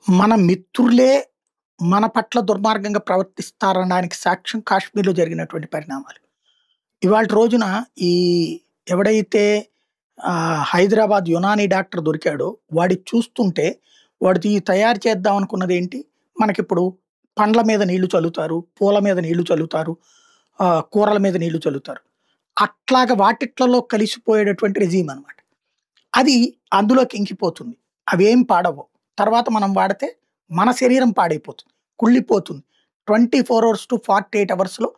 మన మిత్రులే మన పట్ల దుర్మార్గంగా ప్రవర్తిస్తారనడానికి సాక్ష్యం కాశ్మీర్‌లో జరిగినటువంటి పరిణామాలు. ఇవాల్టి రోజున ఈ ఎవడైతే హైదరాబాద్ యునానీ డాక్టర్ దొరికాడో వాడిది చూస్తుంటే వాడిది తయారు చేద్దాం అనుకున్నదేంటి? మనకిప్పుడు పండ్ల మీద నీళ్లు చల్లుతారు, పూల మీద నీళ్లు చల్లుతారు, కూరల మీద నీళ్లు చల్లుతారు. అట్లాగా వాటిట్లలో కలిసిపోయేటటువంటి రెజీమ్ అనమాట. అది అందులోకి ఇంకిపోతుంది. అవేం పాడవవు. తర్వాత మనం వాడితే మన శరీరం పాడైపోతుంది. కుళ్ళిపోతుంది. 24 అవర్స్ టు 48 అవర్స్‌లో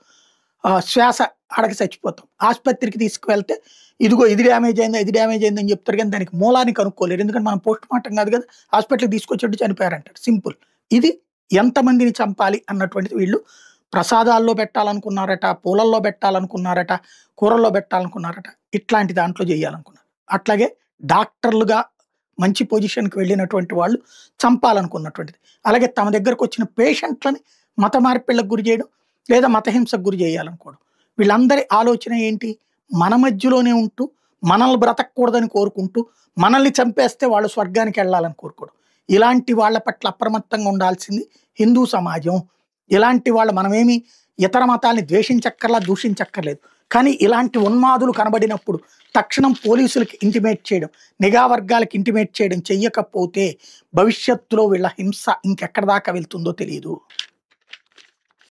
శ్వాస ఆడక చచ్చిపోతాం. ఆస్పత్రికి తీసుకువెళ్తే ఇదిగో ఇది డ్యామేజ్ అయింది, ఇది డ్యామేజ్ అయిందని చెప్తారు గానీ దానికి మూలాన్ని కనుక్కోలేరు. ఎందుకంటే మనం పోస్ట్‌మార్టం కాదు కదా! హాస్పిటల్‌కి తీసుకొచ్చేట్టు చనిపోయారంటారు. సింపుల్. ఇది ఎంతమందిని చంపాలి అన్నటువంటిది వీళ్ళు ప్రసాదాల్లో పెట్టాలనుకున్నారట, పూలల్లో పెట్టాలనుకున్నారట, కూరల్లో పెట్టాలనుకున్నారట. ఇట్లాంటి దాంట్లో చేయాలనుకున్నారు. అట్లాగే డాక్టర్లుగా మంచి పొజిషన్‌కి వెళ్ళినటువంటి వాళ్ళు చంపాలనుకున్నటువంటిది. అలాగే తమ దగ్గరకొచ్చిన పేషెంట్‌లని మత మార్పిళ్ళకి గురి చేయడం, లేదా మతహింసకు గురి చేయాలనుకోవడం. వీళ్ళందరి ఆలోచన ఏంటి? మన మధ్యలోనే ఉంటూ, మనల్ని బ్రతకూడదని కోరుకుంటూ, మనల్ని చంపేస్తే వాళ్ళు స్వర్గానికెళ్ళాలని కోరుకోవడం. ఇలాంటి వాళ్ళ పట్ల అప్రమత్తంగా ఉండాల్సింది హిందూ సమాజం. ఇలాంటి వాళ్ళు మనమేమి ఇతర మతాల్ని ద్వేషించక్కర్లా, దూషించక్కర్లేదు. కానీ ఇలాంటి ఉన్మాదులు కనబడినప్పుడు తక్షణం పోలీసులకి ఇంటిమేట్ చేయడం, నిఘా వర్గాలకి ఇంటిమేట్ చేయడం చెయ్యకపోతే భవిష్యత్తులో వీళ్ళ హింస ఇంకెక్కడి దాకా వెళ్తుందో తెలీదు.